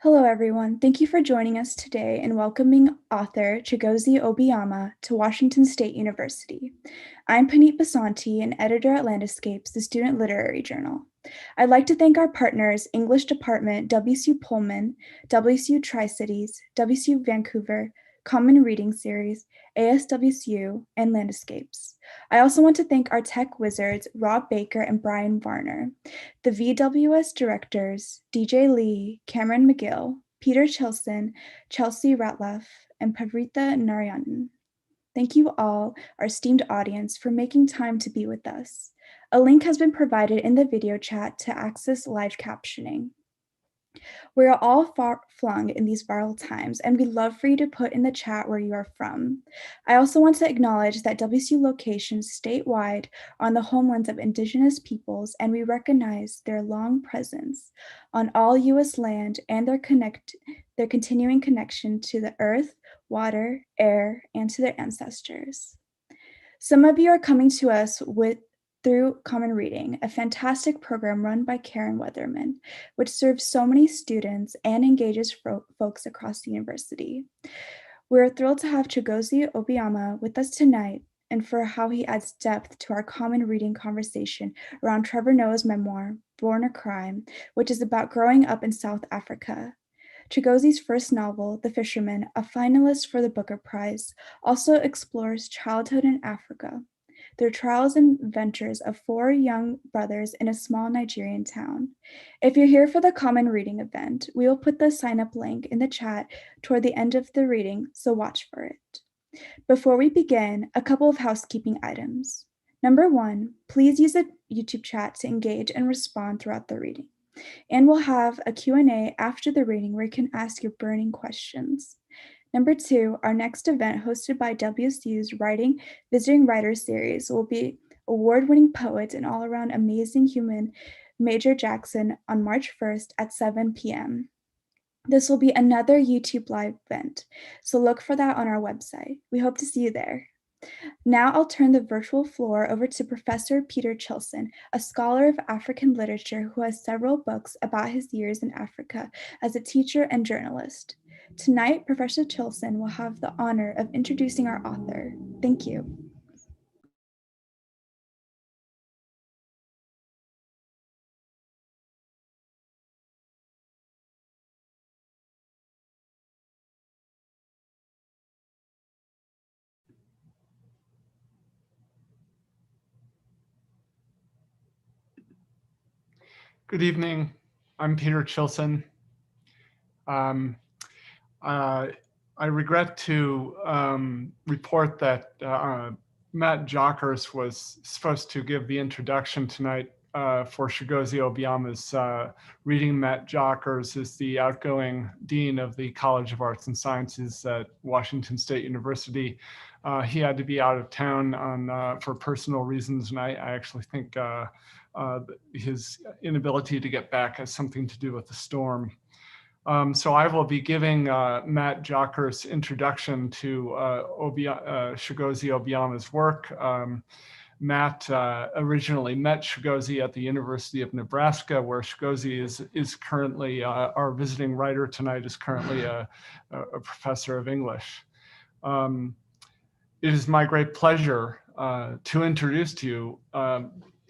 Hello, everyone. Thank you for joining us today and welcoming author Chigozie Obioma to Washington State University. I'm Paneet Basanti, an editor at Landscapes, the student literary journal. I'd like to thank our partners, English Department, WSU Pullman, WSU Tri-Cities, WSU Vancouver, Common Reading Series, ASWSU, and Landscapes. I also want to thank our tech wizards, Rob Baker and Brian Varner, the VWS directors, DJ Lee, Cameron McGill, Peter Chilson, Chelsea Ratliff, and Pavritha Narayanan. Thank you all, our esteemed audience, for making time to be with us. A link has been provided in the video chat to access live captioning. We are all far-flung in these viral times, and we'd love for you to put in the chat where you are from. I also want to acknowledge that WSU locations statewide are on the homelands of Indigenous peoples, and we recognize their long presence on all U.S. land and their continuing connection to the earth, water, air, and to their ancestors. Some of you are coming to us through Common Reading, a fantastic program run by Karen Weatherman, which serves so many students and engages folks across the university. We're thrilled to have Chigozie Obioma with us tonight and for how he adds depth to our Common Reading conversation around Trevor Noah's memoir, Born a Crime, which is about growing up in South Africa. Chigozie's first novel, The Fisherman, a finalist for the Booker Prize, also explores childhood in Africa, the trials and adventures of four young brothers in a small Nigerian town. If you're here for the Common Reading event, we will put the sign-up link in the chat toward the end of the reading, so watch for it. Before we begin, a couple of housekeeping items. Number one, please use the YouTube chat to engage and respond throughout the reading. And we'll have a Q&A after the reading where you can ask your burning questions. Number two, our next event hosted by WSU's Visiting Writers Series will be award-winning poet and all-around amazing human Major Jackson on March 1st at 7 p.m. This will be another YouTube live event, so look for that on our website. We hope to see you there. Now I'll turn the virtual floor over to Professor Peter Chilson, a scholar of African literature who has several books about his years in Africa as a teacher and journalist. Tonight, Professor Chilson will have the honor of introducing our author. Thank you. Good evening. I'm Peter Chilson. I regret to report that Matt Jockers was supposed to give the introduction tonight for Chigozie Obioma's reading. Matt Jockers is the outgoing dean of the College of Arts and Sciences at Washington State University. He had to be out of town for personal reasons, and I actually think his inability to get back has something to do with the storm. So I will be giving Matt Jockers' introduction to Chigozie Obioma's work. Matt originally met Chigozie at the University of Nebraska, where Chigozie is currently, our visiting writer tonight is currently a professor of English. It is my great pleasure to introduce to you,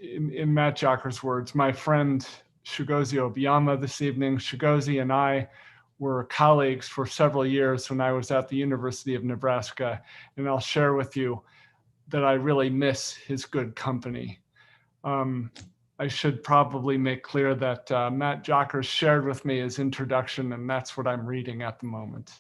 in Matt Jockers' words, my friend Chigozie Obioma this evening. Chigozie and I were colleagues for several years when I was at the University of Nebraska, and I'll share with you that I really miss his good company. I should probably make clear that Matt Jockers shared with me his introduction, and that's what I'm reading at the moment.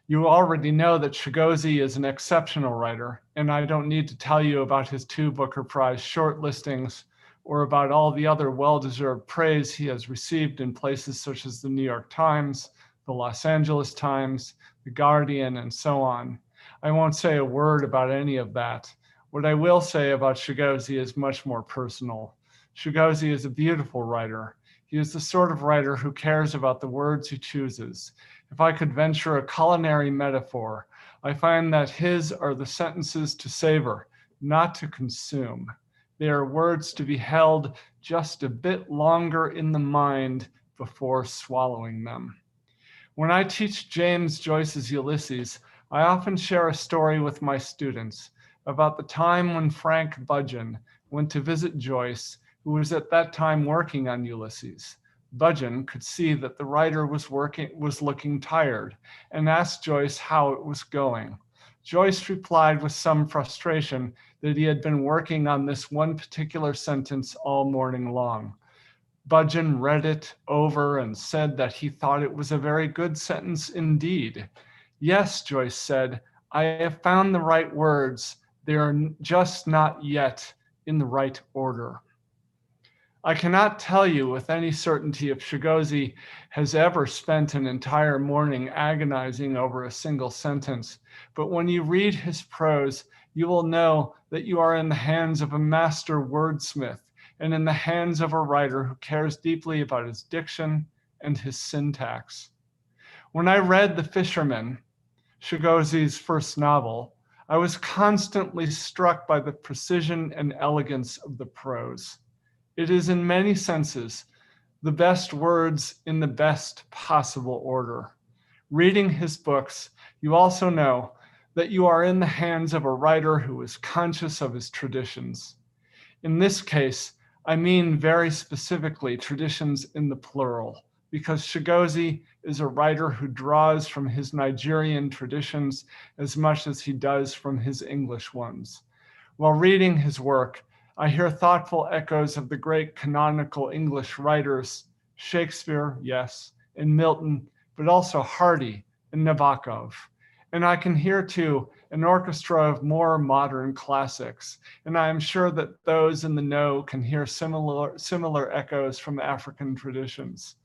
You already know that Chigozie is an exceptional writer, and I don't need to tell you about his 2 Booker Prize shortlistings or about all the other well-deserved praise he has received in places such as the New York Times, the Los Angeles Times, the Guardian, and so on. I won't say a word about any of that. What I will say about Chigozie is much more personal. Chigozie is a beautiful writer. He is the sort of writer who cares about the words he chooses. If I could venture a culinary metaphor, I find that his are the sentences to savor, not to consume. They are words to be held just a bit longer in the mind before swallowing them. When I teach James Joyce's Ulysses, I often share a story with my students about the time when Frank Budgeon went to visit Joyce, who was at that time working on Ulysses. Budgeon could see that the writer was looking tired and asked Joyce how it was going. Joyce replied with some frustration that he had been working on this one particular sentence all morning long. Budgeon read it over and said that he thought it was a very good sentence indeed. Yes, Joyce said, I have found the right words. They are just not yet in the right order. I cannot tell you with any certainty if Chigozie has ever spent an entire morning agonizing over a single sentence, but when you read his prose, you will know that you are in the hands of a master wordsmith and in the hands of a writer who cares deeply about his diction and his syntax. When I read The Fisherman, Chigozie's first novel, I was constantly struck by the precision and elegance of the prose. It is in many senses the best words in the best possible order. Reading his books, you also know that you are in the hands of a writer who is conscious of his traditions. In this case, I mean very specifically traditions in the plural, because Chigozie is a writer who draws from his Nigerian traditions as much as he does from his English ones. While reading his work, I hear thoughtful echoes of the great canonical English writers, Shakespeare, yes, and Milton, but also Hardy and Nabokov. And I can hear too an orchestra of more modern classics. And I am sure that those in the know can hear similar echoes from African traditions.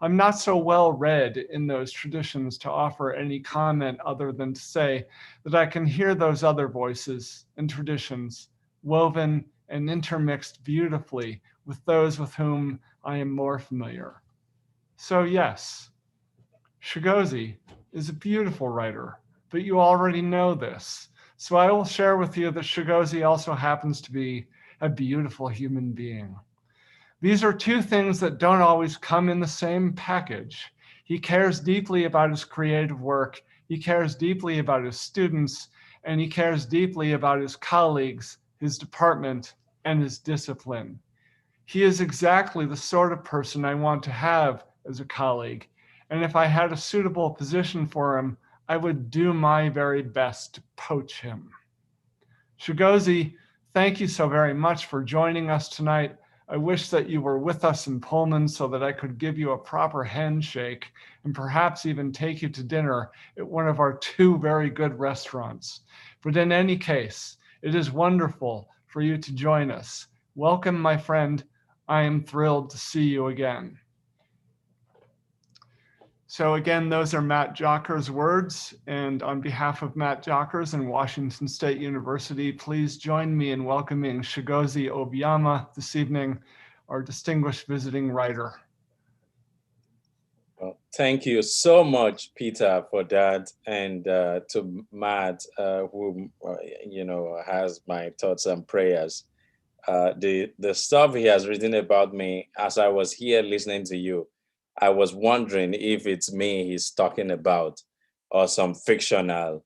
I'm not so well read in those traditions to offer any comment other than to say that I can hear those other voices and traditions woven and intermixed beautifully with those with whom I am more familiar. So yes, Chigozie is a beautiful writer, but you already know this. So I will share with you that Chigozie also happens to be a beautiful human being. These are two things that don't always come in the same package. He cares deeply about his creative work, he cares deeply about his students, and he cares deeply about his colleagues, his department, and his discipline. He is exactly the sort of person I want to have as a colleague, and if I had a suitable position for him, I would do my very best to poach him. Chigozie, thank you so very much for joining us tonight. I wish that you were with us in Pullman so that I could give you a proper handshake and perhaps even take you to dinner at one of our two very good restaurants. But in any case, it is wonderful for you to join us. Welcome, my friend. I am thrilled to see you again. So again, those are Matt Jocker's words. And on behalf of Matt Jockers and Washington State University, please join me in welcoming Chigozie Obioma this evening, our distinguished visiting writer. Well, thank you so much, Peter, for that. And to Matt, who, has my thoughts and prayers. The stuff he has written about me as I was here listening to you, I was wondering if it's me he's talking about or some fictional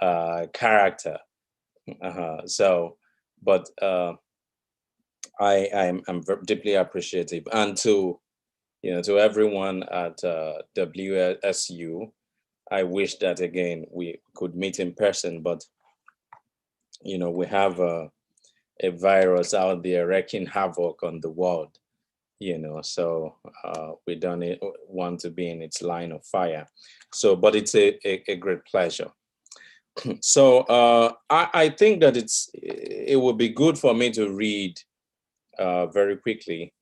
character. But I'm deeply appreciative, and to everyone at WSU, I wish that again we could meet in person, but we have a virus out there wreaking havoc on the world. So we don't want to be in its line of fire. So, but it's a great pleasure. So I think that it would be good for me to read very quickly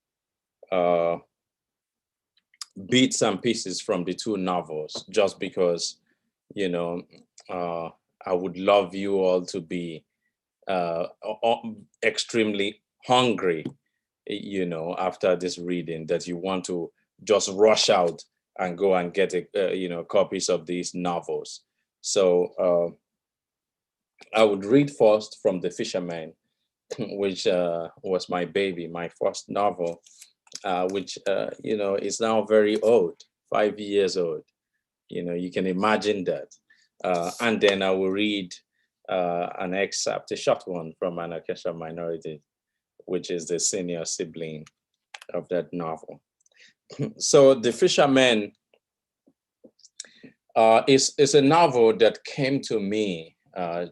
bits and pieces from the two novels, just because, I would love you all to be extremely hungry, after this reading, that you want to just rush out and go and get copies of these novels. So I would read first from The Fisherman, which was my baby, my first novel, which is now very old, 5 years old. You can imagine that. And then I will read an excerpt, a short one from an Orchestra Minority, which is the senior sibling of that novel. So The Fisherman is a novel that came to me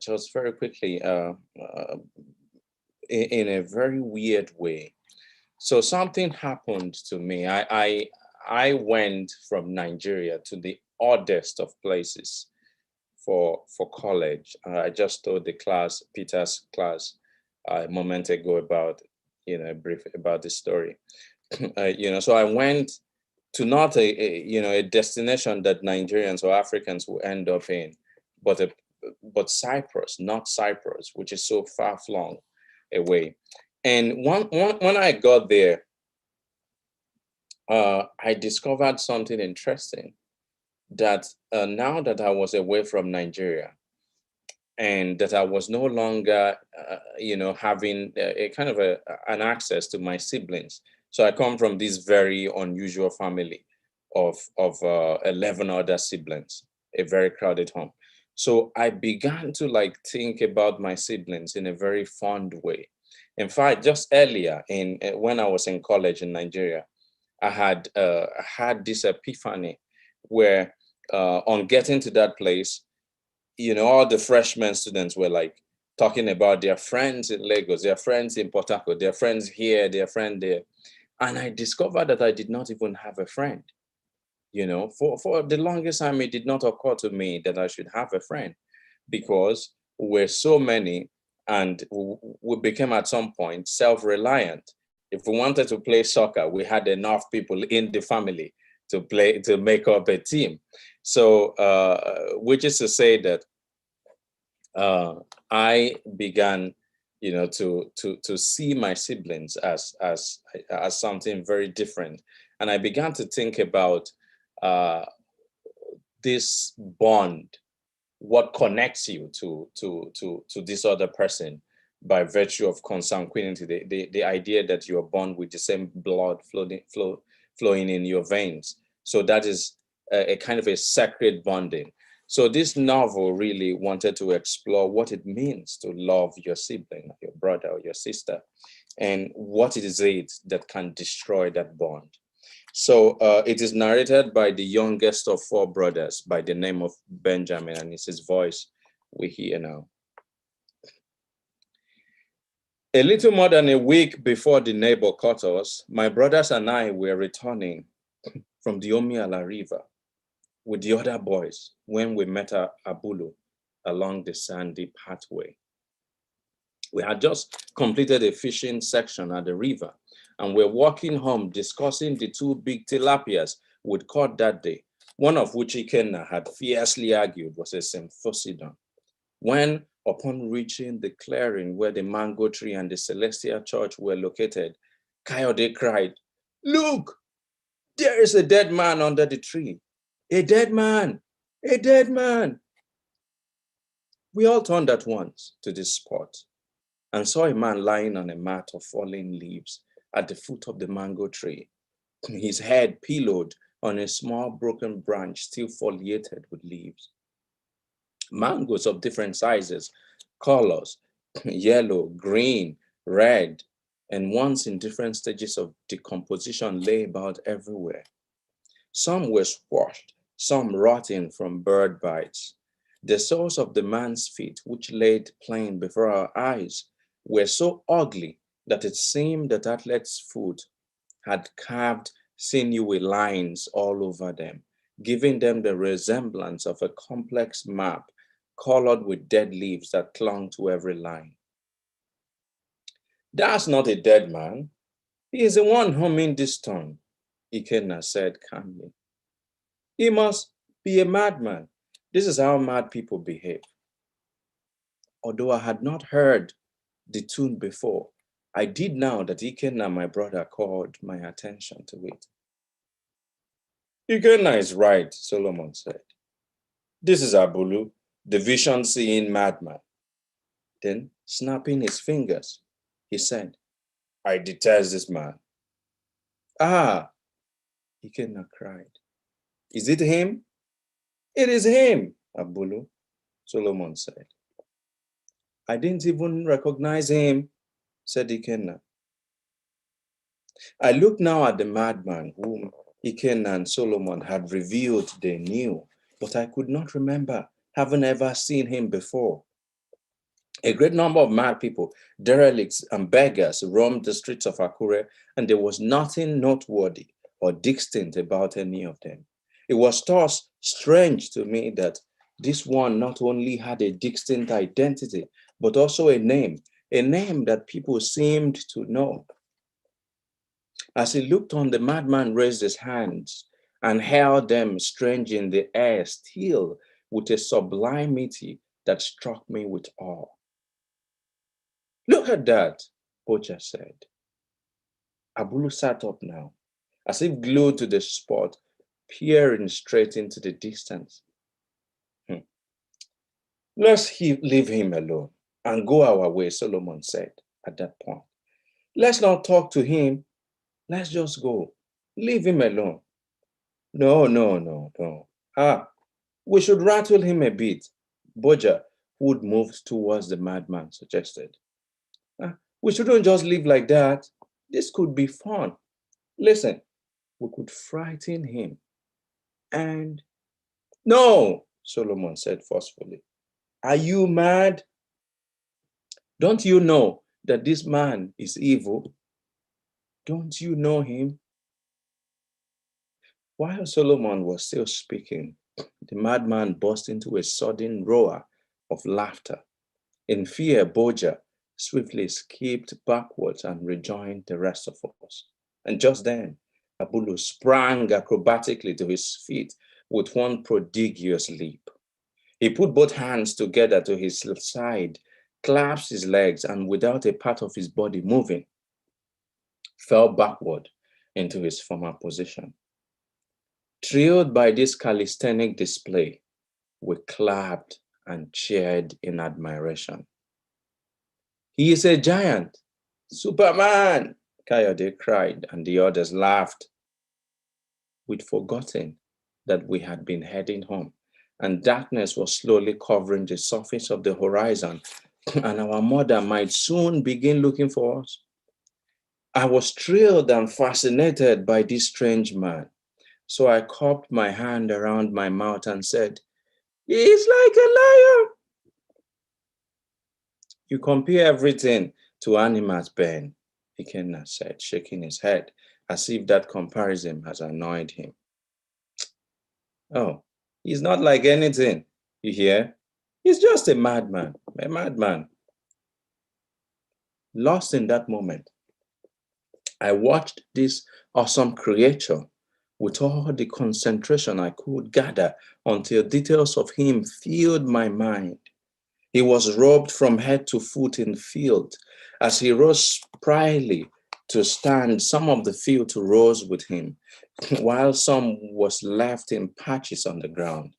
just very quickly in a very weird way. So something happened to me. I went from Nigeria to the oddest of places for college. I just told the class, Peter's class, a moment ago about brief about the story. So I went to not a destination that Nigerians or Africans will end up in, but Cyprus, not Cyprus, which is so far flung away. And when I got there, I discovered something interesting, that now that I was away from Nigeria and that I was no longer, having a kind of an access to my siblings. So I come from this very unusual family of 11 other siblings, a very crowded home. So I began to think about my siblings in a very fond way. In fact, just earlier when I was in college in Nigeria, I had this epiphany where on getting to that place, all the freshman students were talking about their friends in Lagos, their friends in Port Harcourt, their friends here, their friend there. And I discovered that I did not even have a friend. For the longest time, it did not occur to me that I should have a friend, because we're so many and we became at some point self-reliant. If we wanted to play soccer, we had enough people in the family to make up a team. So, which is to say that I began, to see my siblings as something very different, and I began to think about this bond, what connects you to this other person by virtue of consanguinity, the idea that you are born with the same blood flowing in your veins. So that is a kind of a sacred bonding. So this novel really wanted to explore what it means to love your sibling, your brother or your sister, and what is it that can destroy that bond. So it is narrated by the youngest of four brothers by the name of Benjamin, and it's his voice we hear now. A little more than a week before the neighbor caught us, my brothers and I were returning from the Omiala River with the other boys when we met Abulu along the sandy pathway. We had just completed a fishing section at the river, and we're walking home discussing the two big tilapias we'd caught that day, one of which Ikenna had fiercely argued was a symphosidon. When, upon reaching the clearing where the mango tree and the Celestial Church were located, Kayode cried, "Look, there is a dead man under the tree. A dead man, a dead man." We all turned at once to this spot and saw a man lying on a mat of fallen leaves at the foot of the mango tree, his head pillowed on a small broken branch still foliated with leaves. Mangoes of different sizes, colors, yellow, green, red, and ones in different stages of decomposition lay about everywhere. Some were squashed, some rotting from bird bites. The soles of the man's feet, which laid plain before our eyes, were so ugly that it seemed that athlete's foot had carved sinewy lines all over them, giving them the resemblance of a complex map colored with dead leaves that clung to every line. "That's not a dead man. He is the one humming this tune," Ikenna said calmly. "He must be a madman. This is how mad people behave." Although I had not heard the tune before, I did now that Ikenna, my brother, called my attention to it. "Ikenna is right," Solomon said. "This is Abulu, the vision-seeing madman." Then, snapping his fingers, he said, "I detest this man." "Ah," Ikenna cried. "Is it him?" It is him, Abulu, Solomon said. I didn't even recognize him, said Ikenna. I looked now at the madman whom Ikenna and Solomon had revealed they knew, but I could not remember having ever seen him before. A great number of mad people, derelicts, and beggars roamed the streets of Akure, and there was nothing noteworthy or distinct about any of them. It was thus strange to me that this one not only had a distinct identity, but also a name that people seemed to know. As he looked on, the madman raised his hands and held them strange in the air, still with a sublimity that struck me with awe. Look at that, Pocha said. Abulu sat up now, as if glued to the spot, peering straight into the distance. Let's leave him alone and go our way, Solomon said at that point. Let's not talk to him. Let's just go. Leave him alone. No. We should rattle him a bit. Boja, who had moved towards the madman, suggested. We shouldn't just live like that. This could be fun. Listen, we could frighten him. And no, Solomon said forcefully. Are you mad? Don't you know that this man is evil? Don't you know him? While Solomon was still speaking, the madman burst into a sudden roar of laughter. In fear, Boja swiftly skipped backwards and rejoined the rest of us. And just then, Abulu sprang acrobatically to his feet with one prodigious leap. He put both hands together to his side, clasped his legs, and without a part of his body moving, fell backward into his former position. Thrilled by this calisthenic display, we clapped and cheered in admiration. He is a giant. Superman, Kayode cried, and the others laughed. We'd forgotten that we had been heading home, and darkness was slowly covering the surface of the horizon, and our mother might soon begin looking for us. I was thrilled and fascinated by this strange man, so I cupped my hand around my mouth and said, "He's like a lion." You compare everything to animals, Ben, Ikenna said, shaking his head as if that comparison has annoyed him. Oh, he's not like anything, you hear? He's just a madman, a madman. Lost in that moment, I watched this awesome creature with all the concentration I could gather until details of him filled my mind. He was robed from head to foot in field. As he rose spryly to stand, some of the field rose with him, while some was left in patches on the ground.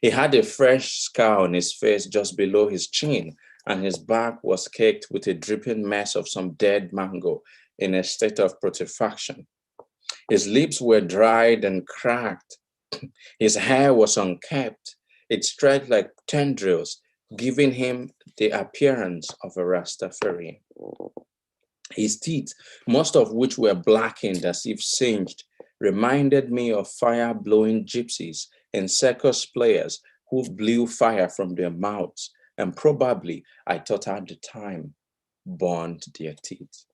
He had a fresh scar on his face just below his chin, and his back was caked with a dripping mess of some dead mango in a state of putrefaction. His lips were dried and cracked. His hair was unkempt. It stretched like tendrils, giving him the appearance of a Rastafarian. His teeth, most of which were blackened as if singed, reminded me of fire-blowing gypsies and circus players who blew fire from their mouths and probably, I thought at the time, burned their teeth.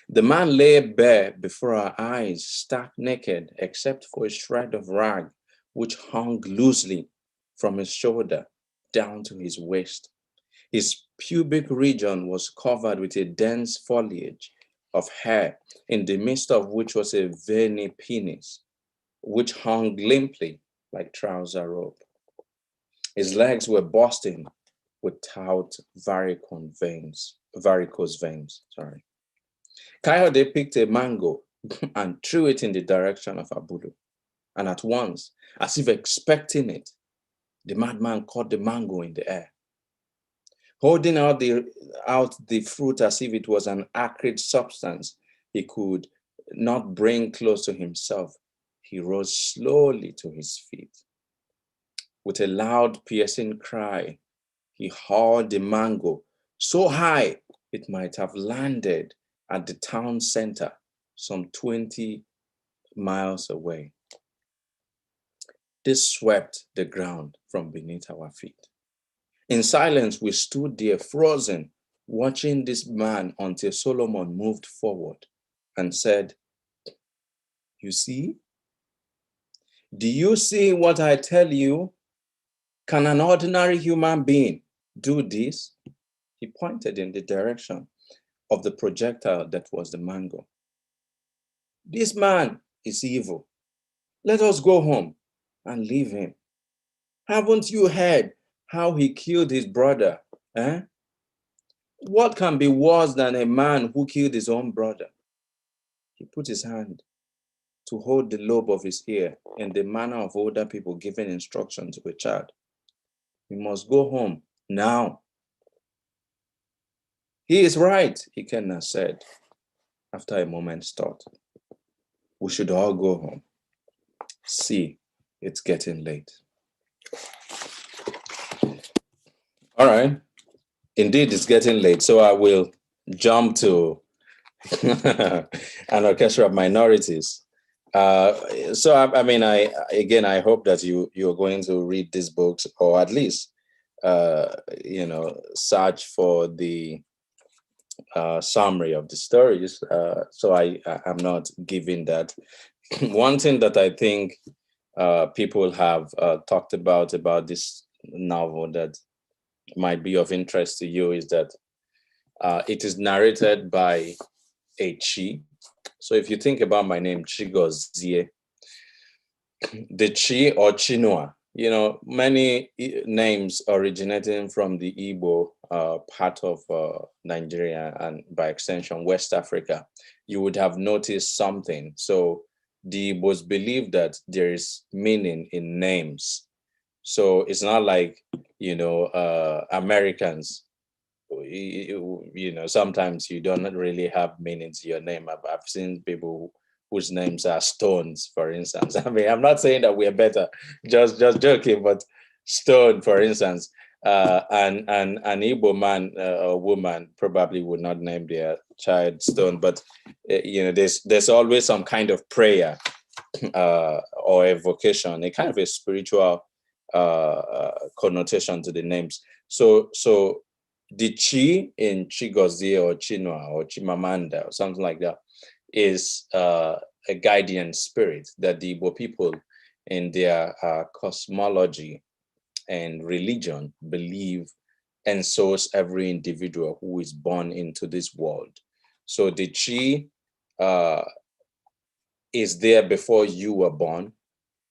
The man lay bare before our eyes, stark naked, except for a shred of rag which hung loosely from his shoulder down to his waist. His pubic region was covered with a dense foliage of hair, in the midst of which was a veiny penis, which hung limply like trouser rope. His legs were bursting with taut varicose veins. Coyote picked a mango and threw it in the direction of Abulu. And at once, as if expecting it, the madman caught the mango in the air. Holding out the fruit as if it was an acrid substance he could not bring close to himself, he rose slowly to his feet. With a loud, piercing cry, he hauled the mango so high it might have landed at the town center some 20 miles away. This swept the ground from beneath our feet. In silence, we stood there frozen, watching this man until Solomon moved forward and said, "You see? Do you see what I tell you? Can an ordinary human being do this?" He pointed in the direction of the projectile that was the mango. "This man is evil. Let us go home and leave him. Haven't you heard how he killed his brother? Eh? What can be worse than a man who killed his own brother?" He put his hand to hold the lobe of his ear in the manner of older people giving instruction to a child. "We must go home now." "He is right," Ikenna said after a moment's thought. "We should all go home. See, it's getting late." All right. Indeed, it's getting late. So I will jump to an orchestra of minorities. So I mean, I hope that you're going to read these books, or at least search for the summary of the stories. So I'm not giving that. One thing that I think people have talked about this novel that might be of interest to you is that it is narrated by a Chi. So if you think about my name, Chigozie, the Chi or Chinua, many names originating from the Igbo part of Nigeria and by extension West Africa, you would have noticed something. So the Igbos believe that there is meaning in names. So it's not like, Americans, sometimes you don't really have meaning to your name. I've seen people whose names are Stones, for instance. I mean, I'm not saying that we're better, just joking, but Stone, for instance, and an Igbo man or woman probably would not name their child Stone, but there's always some kind of prayer or evocation, a kind of a spiritual connotation to the names. So the Chi in Chigozie or Chinua or Chimamanda or something like that is a guardian spirit that the Igbo people in their cosmology and religion believe ensource every individual who is born into this world. So the Chi is there before you were born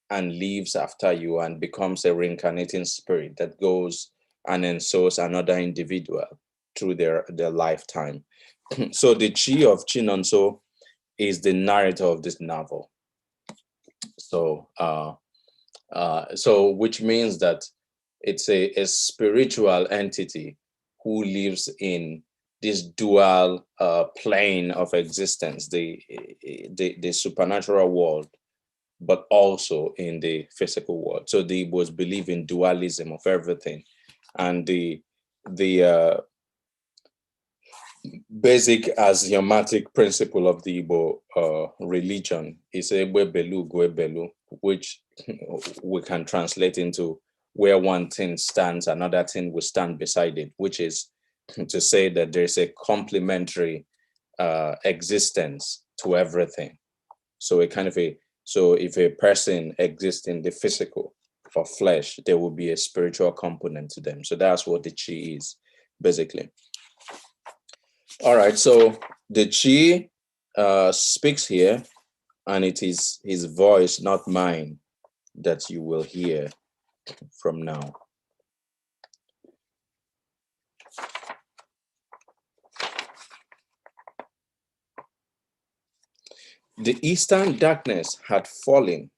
and lives after you and becomes a reincarnating spirit that goes and ensource another individual through their lifetime. So the Chi of Chinonso is the narrator of this novel. So which means that it's a spiritual entity who lives in this dual plane of existence, the supernatural world, but also in the physical world. So the Igbos believe in dualism of everything. And the basic axiomatic principle of the Igbo religion is Egbe Belu Gwe Belu, which we can translate into where one thing stands, another thing will stand beside it, which is to say that there's a complementary existence to everything. So if a person exists in the physical or flesh, there will be a spiritual component to them. So that's what the Chi is, basically. All right, so the Chi speaks here, and it is his voice, not mine, that you will hear from now. The eastern darkness had fallen,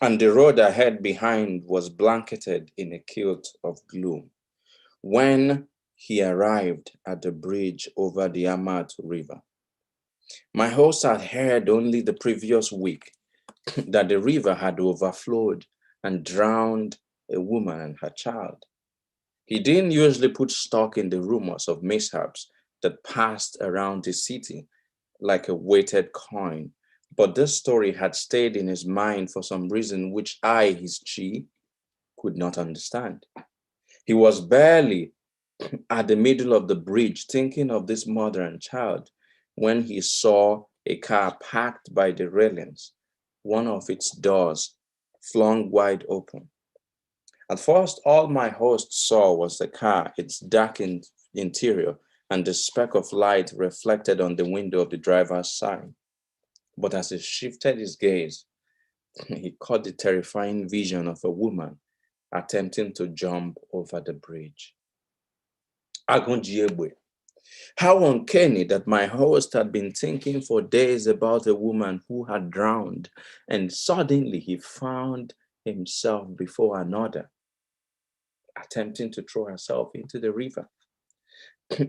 and the road ahead behind was blanketed in a kilt of gloom when he arrived at the bridge over the Amat River. My host had heard only the previous week that the river had overflowed and drowned a woman and her child. He didn't usually put stock in the rumors of mishaps that passed around the city like a weighted coin, but this story had stayed in his mind for some reason which I, his chi, could not understand. He was barely at the middle of the bridge thinking of this mother and child when he saw a car parked by the railings, one of its doors flung wide open. At first, all my host saw was the car, its darkened interior, and the speck of light reflected on the window of the driver's side. But as he shifted his gaze, he caught the terrifying vision of a woman attempting to jump over the bridge. Agunjiebwe. How uncanny that my host had been thinking for days about a woman who had drowned, and suddenly he found himself before another, attempting to throw herself into the river.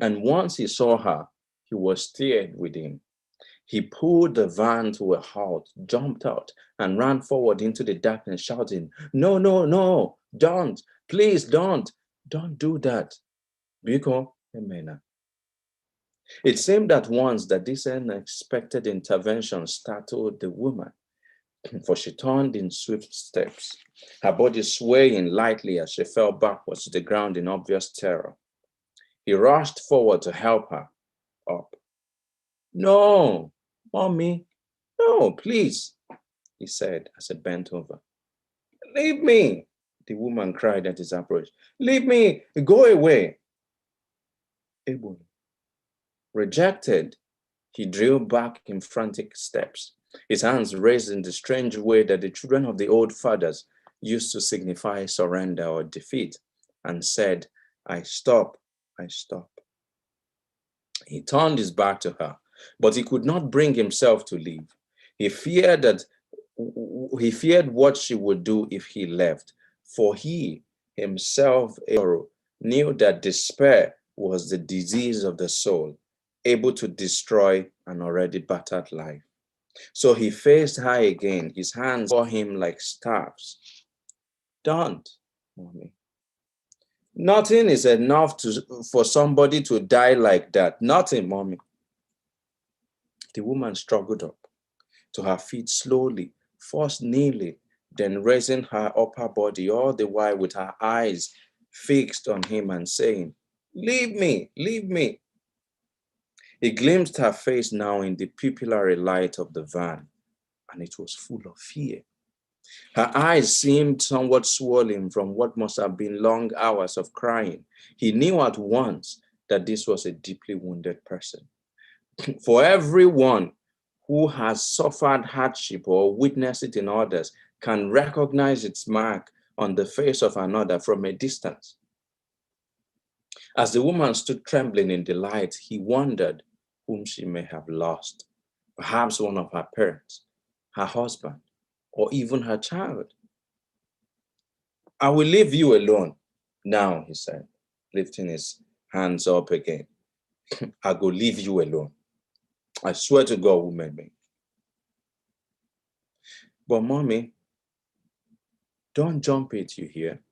And once he saw her, he was stirred within. He pulled the van to a halt, jumped out, and ran forward into the darkness, shouting, "No, no, no, don't, please don't do that. Biko, Emena." It seemed at once that this unexpected intervention startled the woman, for she turned in swift steps, her body swaying lightly as she fell backwards to the ground in obvious terror. He rushed forward to help her up. "No, mommy, no, please," he said as he bent over. "Leave me," the woman cried at his approach. "Leave me, go away." Ebony, rejected, he drew back in frantic steps, his hands raised in the strange way that the children of the old fathers used to signify surrender or defeat, and said, "I stop, I stop." He turned his back to her, but he could not bring himself to leave. He feared what she would do if he left, for he himself knew that despair was the disease of the soul, able to destroy an already battered life. So he faced her again, his hands bore him like staffs. "Don't, mommy. Nothing is enough for somebody to die like that. Nothing, mommy." The woman struggled up to her feet slowly, first kneeling, then raising her upper body, all the while with her eyes fixed on him and saying, "Leave me, leave me." He glimpsed her face now in the pupillary light of the van, and it was full of fear. Her eyes seemed somewhat swollen from what must have been long hours of crying. He knew at once that this was a deeply wounded person. For everyone who has suffered hardship or witnessed it in others can recognize its mark on the face of another from a distance. As the woman stood trembling in the light, he wondered whom she may have lost. Perhaps one of her parents, her husband, or even her child. "I will leave you alone now," he said, lifting his hands up again. "I go leave you alone. I swear to God who made me. But mommy, don't jump it, you hear?"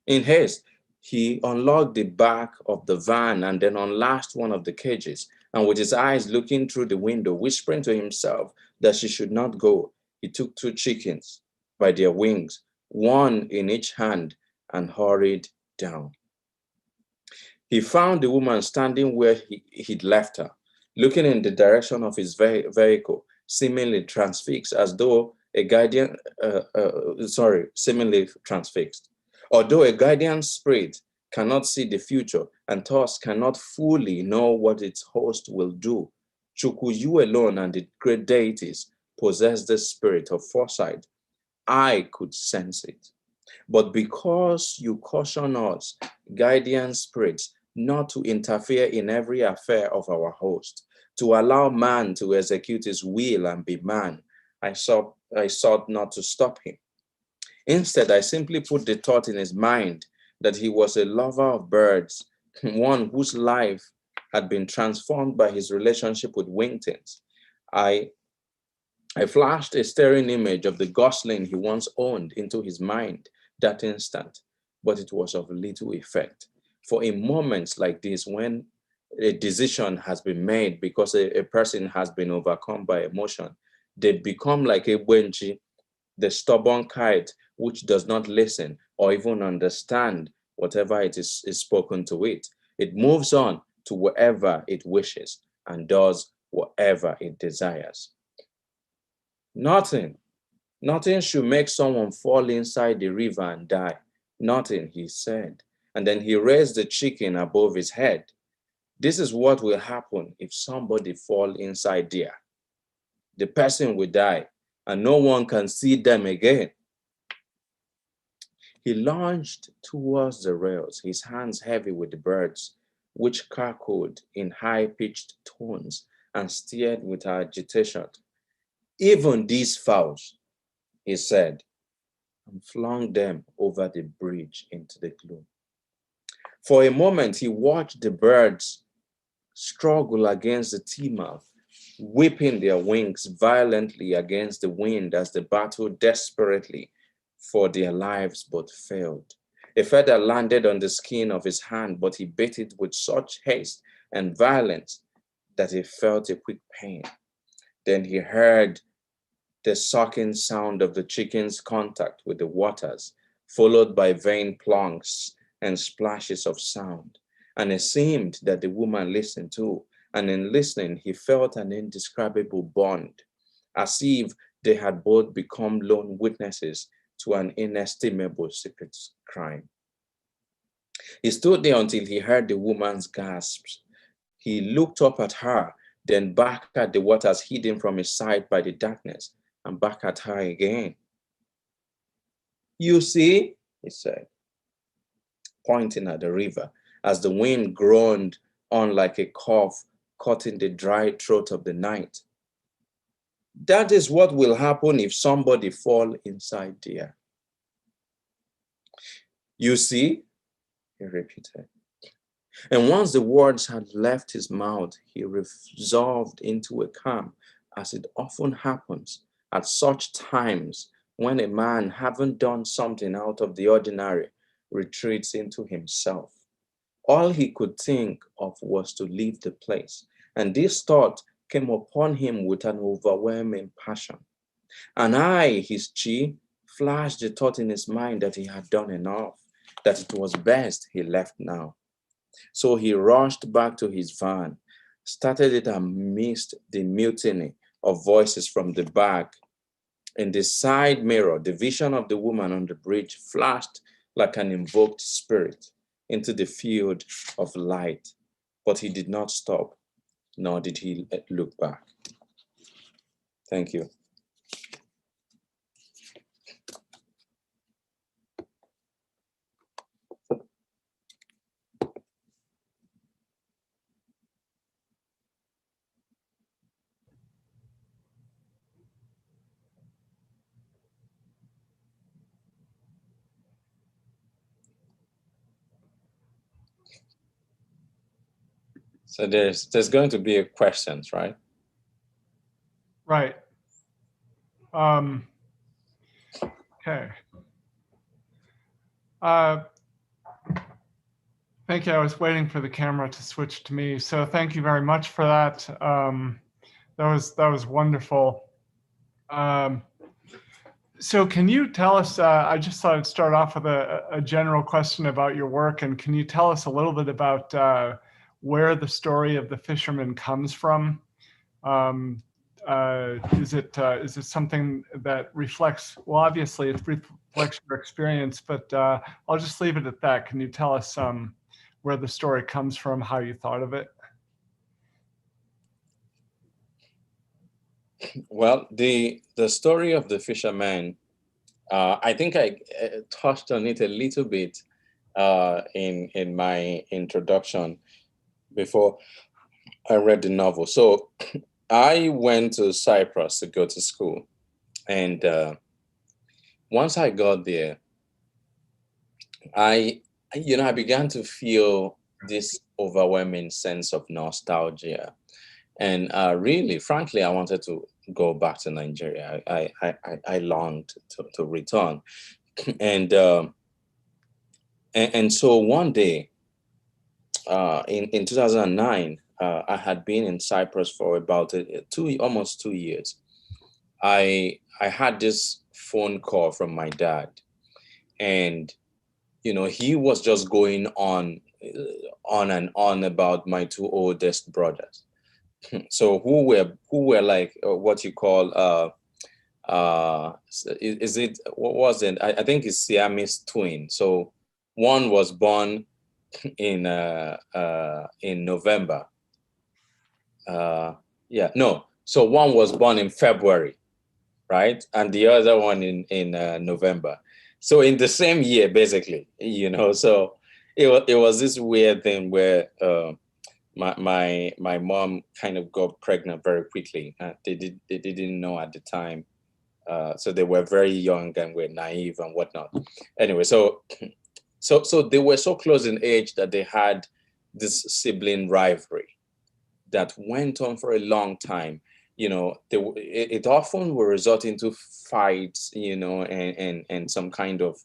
In haste, he unlocked the back of the van and then unlatched one of the cages, and with his eyes looking through the window, whispering to himself that she should not go, he took 2 chickens by their wings, one in each hand, and hurried down. He found the woman standing where he'd left her, looking in the direction of his vehicle, seemingly transfixed, as though a guardian, seemingly transfixed. Although a guardian spirit cannot see the future and thus cannot fully know what its host will do, Chukuyu alone and the great deities possess the spirit of foresight. I could sense it. But because you caution us, guardian spirits, not to interfere in every affair of our host, to allow man to execute his will and be man, I sought not to stop him. Instead, I simply put the thought in his mind that he was a lover of birds, one whose life had been transformed by his relationship with wingtings. I I flashed a staring image of the Gosling he once owned into his mind that instant, but it was of little effect. For in moments like this, when a decision has been made because a person has been overcome by emotion, they become like a wenji, the stubborn kite which does not listen or even understand whatever is spoken to it. It moves on to wherever it wishes and does whatever it desires. Nothing, nothing should make someone fall inside the river and die. Nothing, he said. And then he raised the chicken above his head. This is what will happen if somebody fall inside there. The person will die and no one can see them again. He launched towards the rails, his hands heavy with the birds, which cackled in high-pitched tones and stared with agitation. Even these fowls, he said, and flung them over the bridge into the gloom. For a moment, he watched the birds struggle against the T-mouth, whipping their wings violently against the wind as they battled desperately for their lives but failed. A feather landed on the skin of his hand, but he bit it with such haste and violence that he felt a quick pain. Then he heard the sucking sound of the chicken's contact with the waters, followed by vain plunks and splashes of sound. And it seemed that the woman listened too, and in listening, he felt an indescribable bond, as if they had both become lone witnesses to an inestimable secret crime. He stood there until he heard the woman's gasps. He looked up at her, then back at the waters hidden from his sight by the darkness, and back at her again. You see, he said, pointing at the river, as the wind groaned on like a cough caught in the dry throat of the night. That is what will happen if somebody fall inside there. You see, he repeated. And once the words had left his mouth, he resolved into a calm, as it often happens at such times when a man, having done something out of the ordinary, retreats into himself. All he could think of was to leave the place, and this thought came upon him with an overwhelming passion. And I, his chi, flashed the thought in his mind that he had done enough, that it was best he left now. So he rushed back to his van, started it amidst the mutiny of voices from the back. In the side mirror, the vision of the woman on the bridge flashed like an invoked spirit into the field of light. But he did not stop, nor did he look back. Thank you. So there's going to be questions, right? Right. Okay. Thank you. I was waiting for the camera to switch to me. So thank you very much for that. That was wonderful. So can you tell us, I just thought I'd start off with a general question about your work. And can you tell us a little bit about where the story of the fisherman comes from? Is it something that reflects, well, obviously it reflects your experience, but I'll just leave it at that. Can you tell us where the story comes from, how you thought of it? Well, the story of the fisherman, I think I touched on it a little bit in my introduction before I read the novel. So I went to Cyprus to go to school, and once I got there, I began to feel this overwhelming sense of nostalgia. And really, frankly, I wanted to go back to Nigeria. I longed to return, and so one day, in 2009, I had been in Cyprus for about almost 2 years. I had this phone call from my dad, and he was just going on and on about my two oldest brothers. So who were like what you call is it, what was it? I think it's Siamese twin. So one was born in November. Yeah, no. So one was born in February, right? And the other one in November. So in the same year, basically, So it was this weird thing where my mom kind of got pregnant very quickly. They didn't know at the time, so they were very young and were naive and whatnot. Anyway, so they were so close in age that they had this sibling rivalry that went on for a long time. It often will result into fights, and some kind of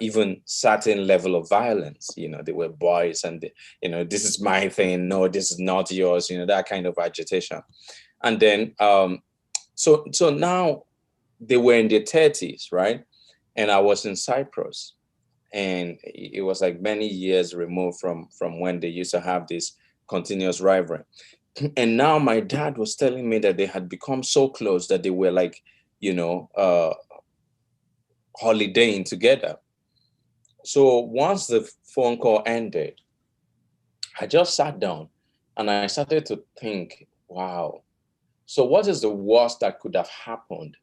even certain level of violence. They were boys, and this is my thing, no, this is not yours. That kind of agitation. And then so now they were in their 30s, right? And I was in Cyprus, and it was like many years removed from when they used to have this continuous rivalry. And now my dad was telling me that they had become so close that they were like, holidaying together. So once the phone call ended, I just sat down and I started to think, wow, so what is the worst that could have happened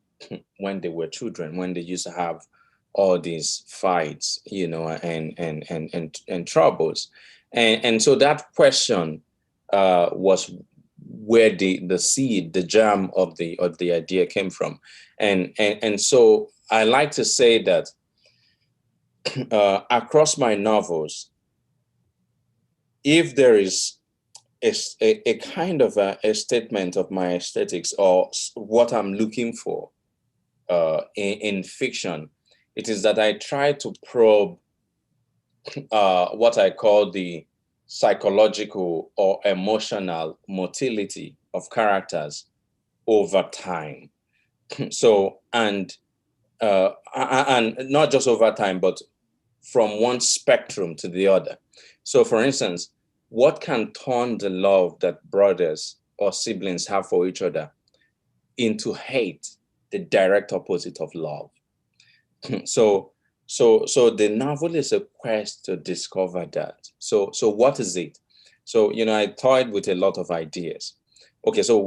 when they were children, when they used to have all these fights, and troubles? And so that question was where the seed, the germ of the idea came from. And so I like to say that across my novels, if there is a kind of a statement of my aesthetics or what I'm looking for in fiction, it is that I try to probe what I call the psychological or emotional motility of characters over time. So, and not just over time, but from one spectrum to the other. So, for instance, what can turn the love that brothers or siblings have for each other into hate, the direct opposite of love? So the novel is a quest to discover that. So what is it? So I toyed with a lot of ideas. Okay, so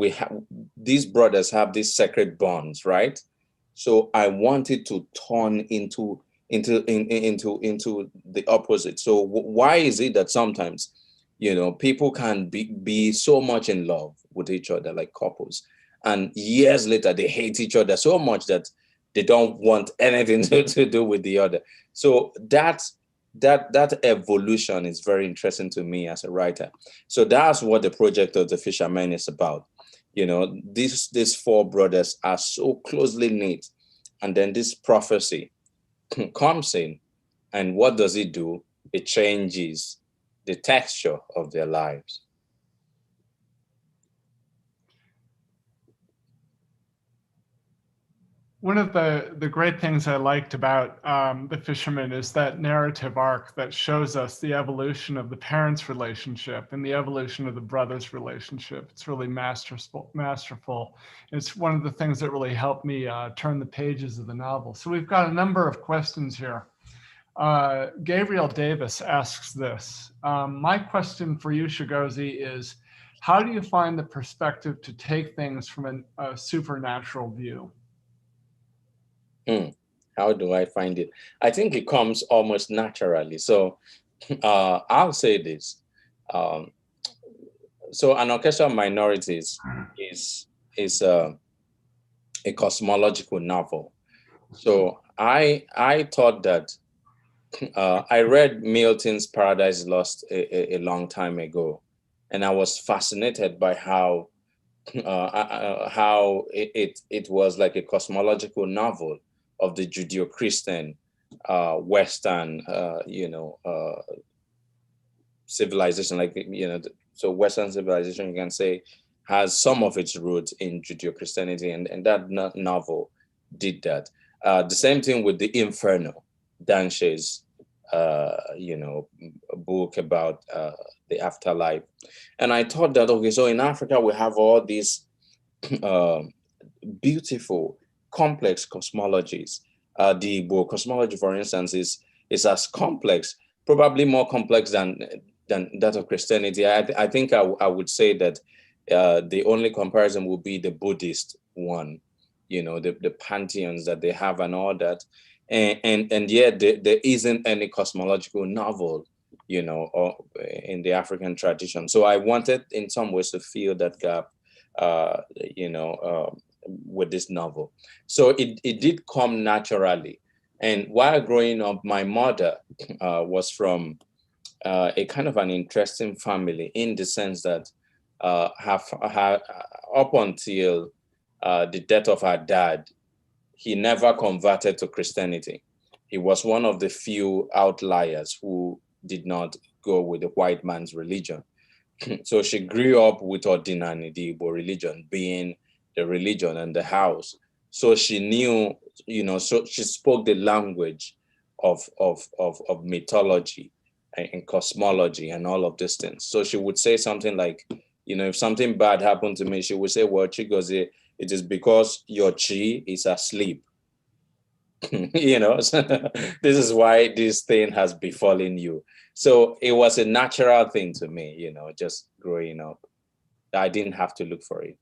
these brothers have these sacred bonds, right? So I wanted to turn into the opposite. So why is it that sometimes people can be so much in love with each other, like couples, and years later they hate each other so much that they don't want anything to do with the other? So that evolution is very interesting to me as a writer. So that's what the project of The Fisherman is about. These four brothers are so closely knit, and then this prophecy comes in, and what does it do? It changes the texture of their lives. One of the great things I liked about The Fisherman is that narrative arc that shows us the evolution of the parents' relationship and the evolution of the brothers' relationship. It's really masterful. It's one of the things that really helped me turn the pages of the novel. So we've got a number of questions here. Gabriel Davis asks this. My question for you, Chigozie, is how do you find the perspective to take things from a supernatural view? How do I find it? I think it comes almost naturally. So I'll say this. So An Orchestra of Minorities is a cosmological novel. So I thought that I read Milton's Paradise Lost a long time ago, and I was fascinated by how how it was like a cosmological novel of the Judeo-Christian Western, civilization, like, so Western civilization, you can say, has some of its roots in Judeo-Christianity, and that novel did that. The same thing with the Inferno, Danche's, book about the afterlife. And I thought that, okay, so in Africa we have all these beautiful, complex cosmologies. The Igbo cosmology, for instance, is as complex, probably more complex than that of Christianity. I think I would say that the only comparison would be the Buddhist one, the pantheons that they have and all that. And yet there isn't any cosmological novel, or in the African tradition. So I wanted in some ways to fill that gap, with this novel. So it did come naturally. And while growing up, my mother was from a kind of an interesting family, in the sense that up until the death of her dad, he never converted to Christianity. He was one of the few outliers who did not go with the white man's religion. So she grew up with Ordinary, the Igbo religion, being the religion and the house. So she knew, so she spoke the language of mythology and cosmology and all of these things. So she would say something like, if something bad happened to me, she would say, well, Chigozie, it is because your chi is asleep. So this is why this thing has befallen you. So it was a natural thing to me, just growing up. I didn't have to look for it.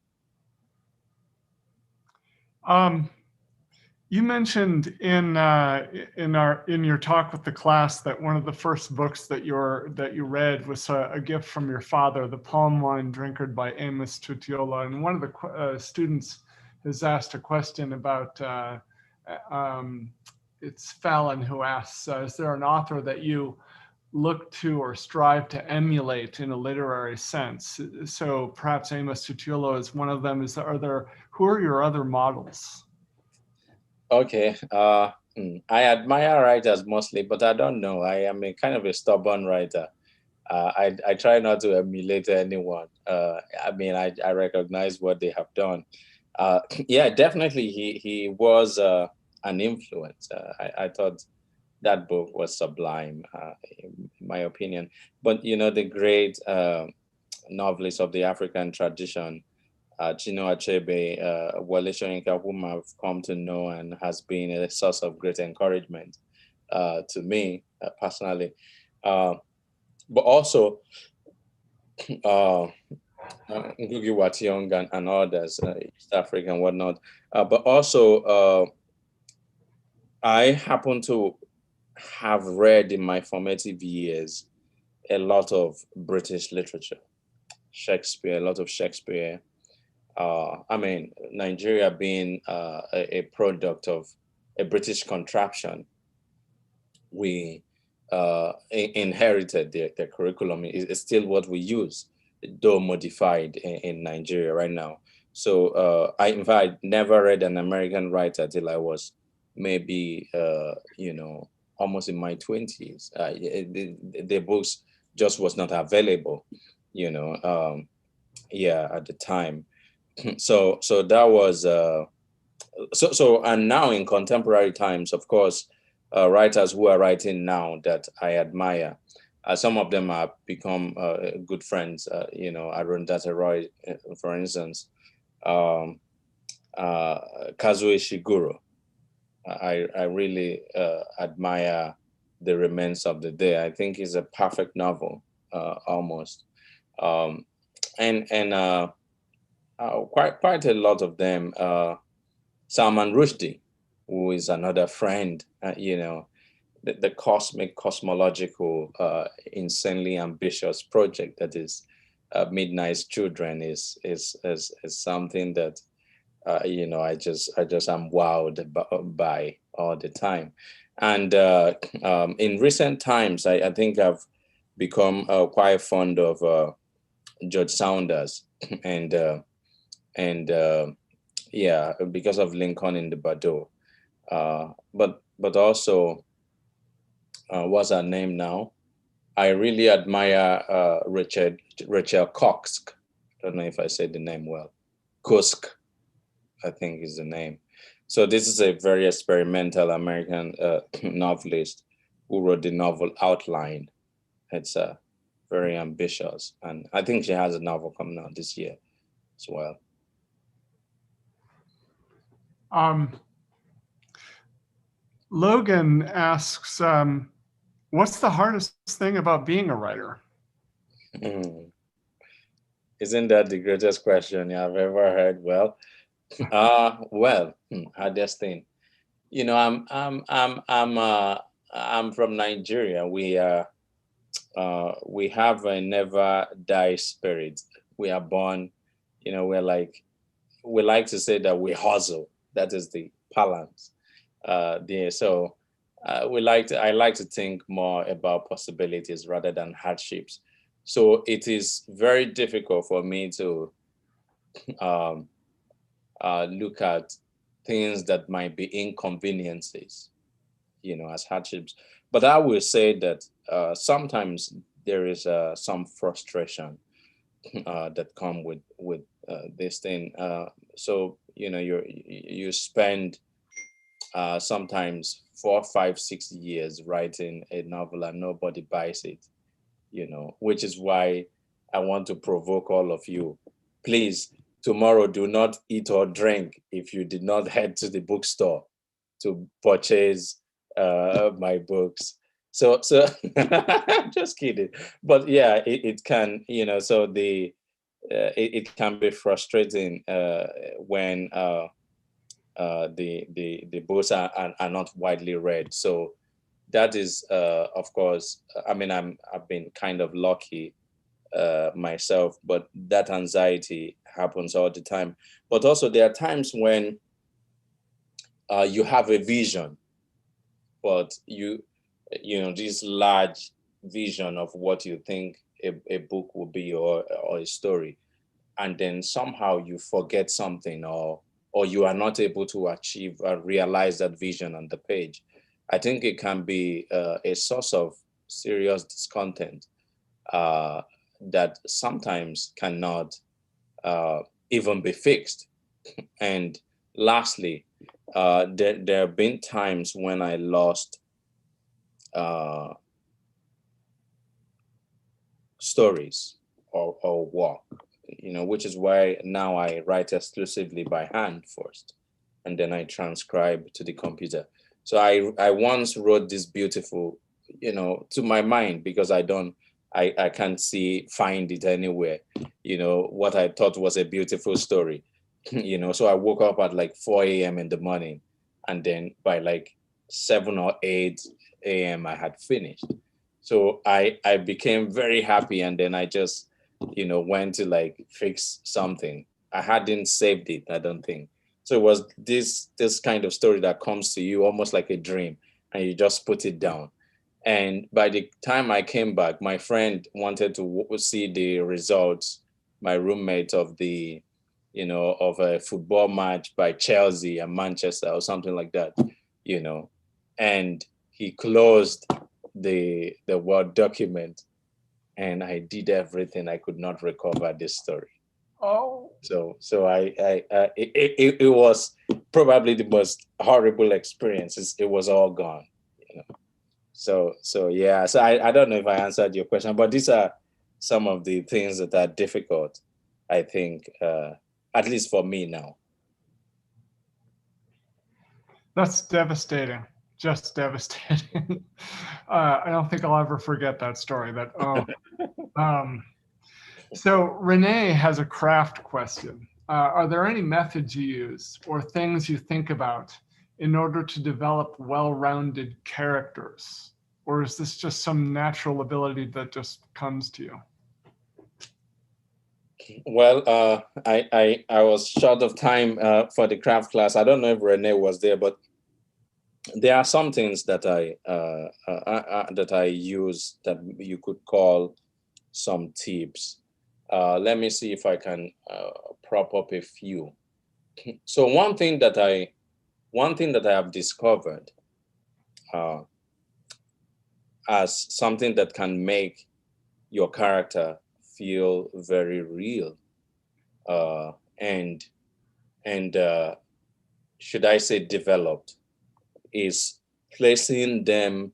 You mentioned in your talk with the class that one of the first books that you read was a gift from your father, The Palm Wine Drinker by Amos Tutuola. And one of the students has asked a question about, it's Fallon who asks, is there an author that you look to or strive to emulate in a literary sense? So perhaps Amos Tutuola is one of them. Who are your other models? Okay. I admire writers mostly, but I don't know. I am a kind of a stubborn writer. I try not to emulate anyone. I recognize what they have done. Yeah, definitely he was an influence. I thought that book was sublime, in my opinion. But, the great novelists of the African tradition, Chinua Achebe, Wole Soyinka, whom I've come to know and has been a source of great encouragement to me personally. But also Ngugi wa Thiong'o and others, East Africa and whatnot. But also, I happen to have read in my formative years a lot of British literature, Shakespeare, a lot of Shakespeare. Nigeria being a product of a British contraption, we inherited their curriculum. It's still what we use, though modified in Nigeria right now. So I, in fact, never read an American writer till I was maybe, almost in my 20s. The books just was not available, at the time. So that was and now in contemporary times, of course, writers who are writing now that I admire, some of them have become good friends. Arundhati Roy, for instance, Kazuo Ishiguro. I really admire The Remains of the Day. I think it's a perfect novel, almost, and quite a lot of them. Salman Rushdie, who is another friend, the cosmic, cosmological, insanely ambitious project that is Midnight's Children is something that I just am wowed by all the time. And in recent times, I think I've become quite fond of George Saunders and and yeah, because of Lincoln in the Bado. But also, what's her name now? I really admire Rachel Cox. I don't know if I said the name well. Kusk, I think is the name. So this is a very experimental American novelist who wrote the novel Outline. It's very ambitious, and I think she has a novel coming out this year as well. Logan asks, what's the hardest thing about being a writer? Mm. Isn't that the greatest question I've ever heard? Well, hardest thing. You know, I'm from Nigeria. We have a never die spirit. We are born, you know, we like to say that we hustle. That is the balance. So I like to think more about possibilities rather than hardships. So it is very difficult for me to um, look at things that might be inconveniences, you know, as hardships. But I will say that sometimes there is some frustration that come with this thing. So you know, you spend sometimes 4, 5, 6 years writing a novel and nobody buys it. You know, which is why I want to provoke all of you. Please, tomorrow, do not eat or drink if you did not head to the bookstore to purchase my books. So just kidding. But yeah, it can, you know, so it can be frustrating when the books are not widely read. So that is, of course, I mean, I've been kind of lucky myself, but that anxiety happens all the time. But also, there are times when you have a vision, but you know, this large vision of what you think a book will be, or a story, and then somehow you forget something, or you are not able to achieve or realize that vision on the page. I think it can be a source of serious discontent that sometimes cannot even be fixed. And lastly, there have been times when I lost uh, stories or work, you know, which is why now I write exclusively by hand first, and then I transcribe to the computer. So I once wrote this beautiful, you know, to my mind, because I can't find it anywhere, you know, what I thought was a beautiful story. You know, so I woke up at like 4 a.m. in the morning, and then by like 7 or 8 a.m. I had finished. So I became very happy, and then I just, you know, went to like fix something. I hadn't saved it, I don't think. So it was this kind of story that comes to you almost like a dream, and you just put it down. And by the time I came back, my friend wanted to see the results, my roommate, of the, you know, of a football match by Chelsea and Manchester or something like that, you know. And he closed the Word document, and I did everything. I could not recover this story. Oh, So it was probably the most horrible experience. It was all gone, you know. So yeah. So I don't know if I answered your question, but these are some of the things that are difficult, I think, at least for me now. that's devastating. Just devastating. I don't think I'll ever forget that story. So Renee has a craft question. Are there any methods you use or things you think about in order to develop well-rounded characters? Or is this just some natural ability that just comes to you? Well, I was short of time for the craft class. I don't know if Renee was there, but there are some things that I use that you could call some tips. Let me see if I can prop up a few. So one thing that I have discovered as something that can make your character feel very real, and should I say developed, is placing them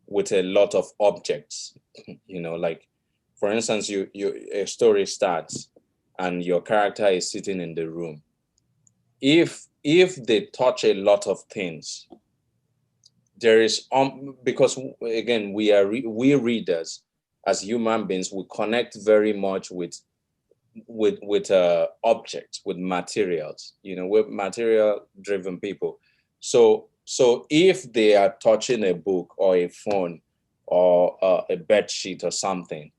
with a lot of objects. Like, for instance, a story starts and your character is sitting in the room. If they touch a lot of things, there is because again, we readers as human beings, we connect very much with objects, with materials. We're material driven people. So if they are touching a book or a phone or a bed sheet or something,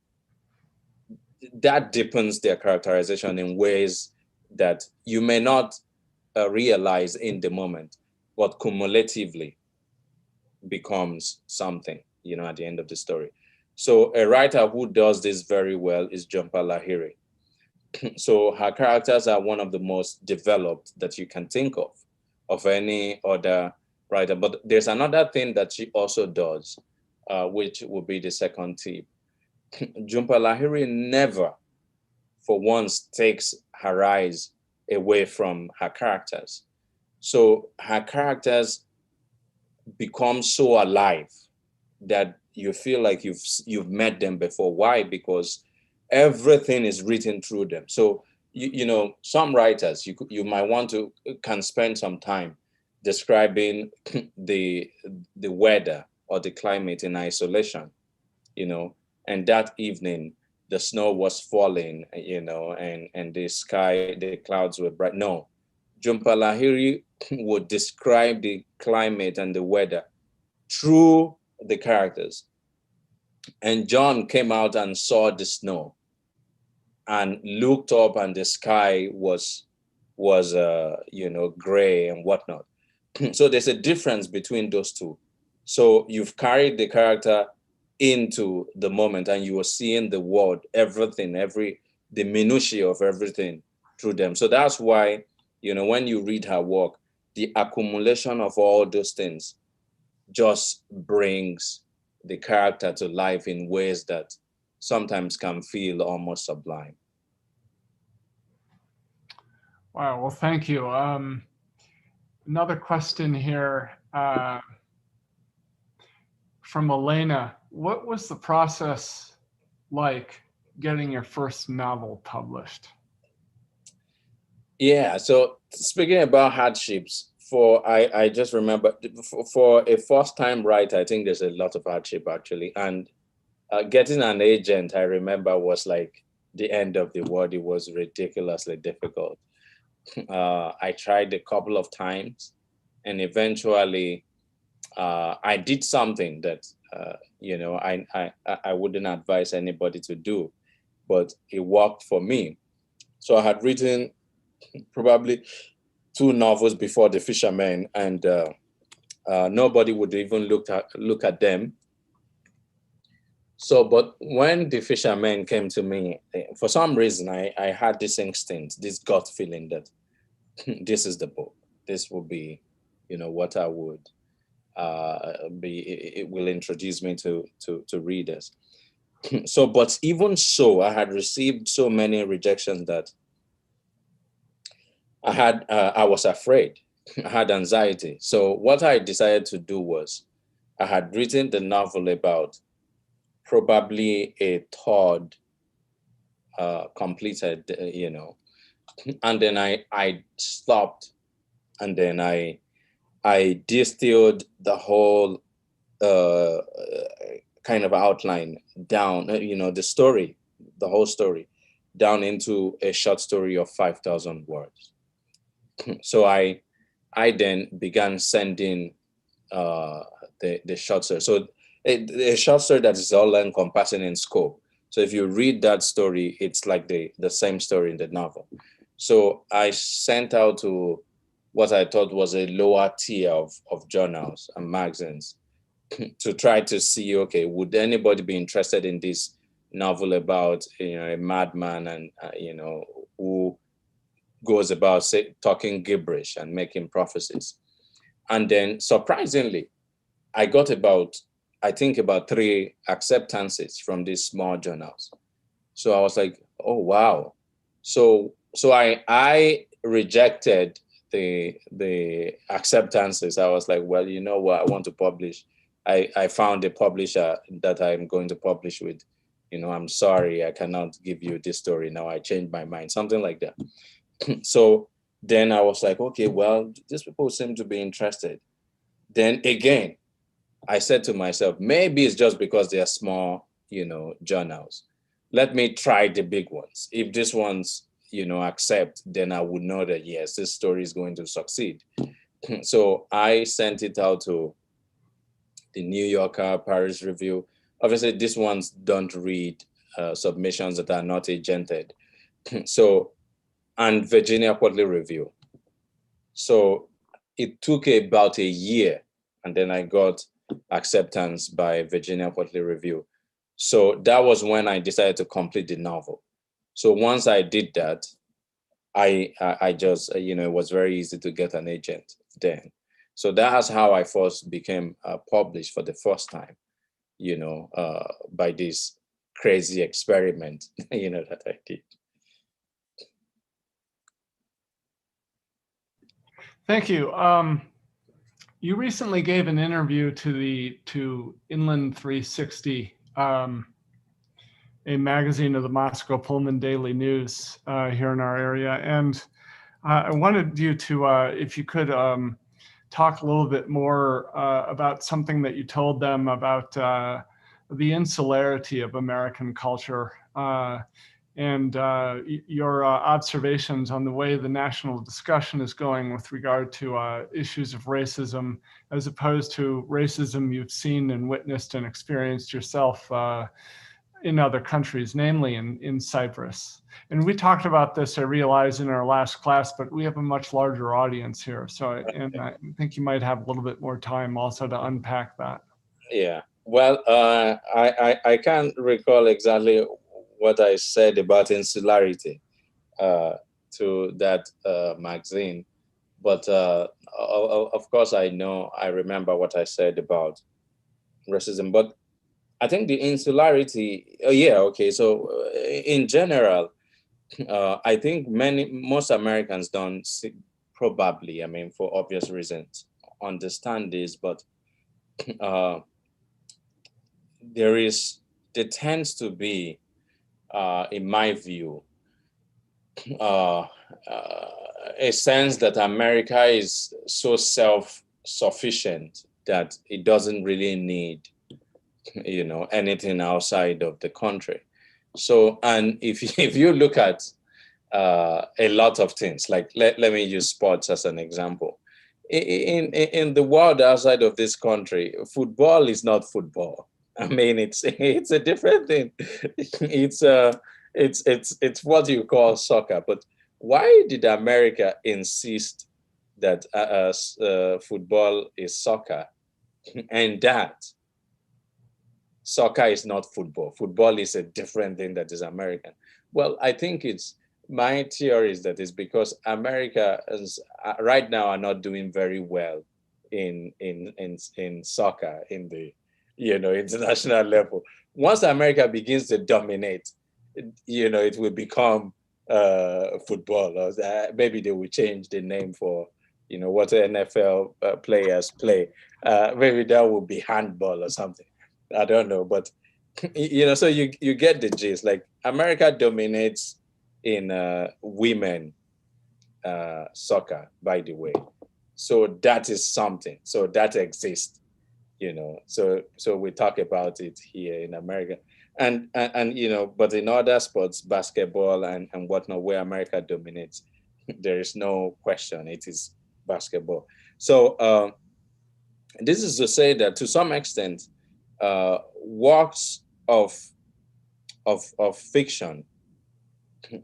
that deepens their characterization in ways that you may not realize in the moment, but cumulatively becomes something, at the end of the story. So a writer who does this very well is Jhumpa Lahiri. So her characters are one of the most developed that you can think of any other writer. But there's another thing that she also does, which would be the second tip. Jhumpa Lahiri never for once takes her eyes away from her characters. So her characters become so alive that you feel like you've met them before. Why? Because everything is written through them. So some writers you might want to can spend some time describing the weather or the climate in isolation, and that evening the snow was falling, and the clouds were bright. No, Jhumpa Lahiri would describe the climate and the weather through the characters. And John came out and saw the snow and looked up, and the sky was gray and whatnot. So there's a difference between those two. So you've carried the character into the moment, and you are seeing the world, everything, the minutiae of everything through them. So that's why, when you read her work, the accumulation of all those things just brings the character to life in ways that sometimes can feel almost sublime. Wow, well, thank you. Another question here from Elena. What was the process like getting your first novel published? Yeah, so speaking about hardships, I just remember for a first-time writer, I think there's a lot of hardship actually. And getting an agent, I remember, was like the end of the world. It was ridiculously difficult. I tried a couple of times, and eventually I did something that I wouldn't advise anybody to do, but it worked for me. So I had written probably 2 novels before The Fisherman, and nobody would even look at them. So, but when The Fisherman came to me, for some reason, I had this instinct, this gut feeling that this is the book. This will be, what I would be. It will introduce me to readers. So, but even so, I had received so many rejections that I was afraid. I had anxiety. So what I decided to do was, I had written the novel about probably a third completed, and then I stopped, and then I distilled the whole kind of outline down, the story, the whole story, down into a short story of 5,000 words. So I then began sending the short story. So a short story that is all encompassing in scope. So if you read that story, it's like the same story in the novel. So I sent out to what I thought was a lower tier of journals and magazines to try to see, okay, would anybody be interested in this novel about a madman and who goes about talking gibberish and making prophecies. And then surprisingly, I got I think about 3 acceptances from these small journals. So I was like, oh wow. So I rejected the acceptances. I was like, well, you know what, I want to publish. I found a publisher that I'm going to publish with. I'm sorry, I cannot give you this story now. I changed my mind, something like that. So then I was like, okay, well, these people seem to be interested. Then again, I said to myself, maybe it's just because they are small, journals. Let me try the big ones. If these ones, accept, then I would know that, yes, this story is going to succeed. So I sent it out to the New Yorker, Paris Review. Obviously, these ones don't read submissions that are not agented. So, and Virginia Quarterly Review. So it took about a year, and then I got acceptance by Virginia Quarterly Review. So that was when I decided to complete the novel. So once I did that, I just, it was very easy to get an agent then. So that's how I first became published for the first time, by this crazy experiment, that I did. Thank you. You recently gave an interview to Inland 360, a magazine of the Moscow Pullman Daily News here in our area, and I wanted you to, if you could, talk a little bit more about something that you told them about the insularity of American culture. And your observations on the way the national discussion is going with regard to issues of racism, as opposed to racism you've seen and witnessed and experienced yourself in other countries, namely in Cyprus. And we talked about this, I realize, in our last class, but we have a much larger audience here. So, and I think you might have a little bit more time also to unpack that. Yeah. Well, I can't recall exactly what I said about insularity to that magazine, but of course I remember what I said about racism. But I think the insularity, yeah, okay. So in general, I think most Americans don't probably, I mean, for obvious reasons, understand this, but there tends to be, in my view, uh, a sense that America is so self-sufficient that it doesn't really need, anything outside of the country. So, and if you look at a lot of things, like let me use sports as an example. In the world outside of this country, football is not football. I mean, it's a different thing. It's what you call soccer. But why did America insist that football is soccer, and that soccer is not football? Football is a different thing that is American. Well, I think my theory is that it's because America right now are not doing very well in soccer in the international level. Once America begins to dominate, it will become football. Maybe they will change the name for what NFL players play. Maybe that will be handball or something. I don't know, but so you get the gist. Like America dominates in women soccer, by the way. So that is something. So that exists, So we talk about it here in America, and but in other sports, basketball and whatnot, where America dominates, there is no question. It is basketball. So this is to say that to some extent, works of fiction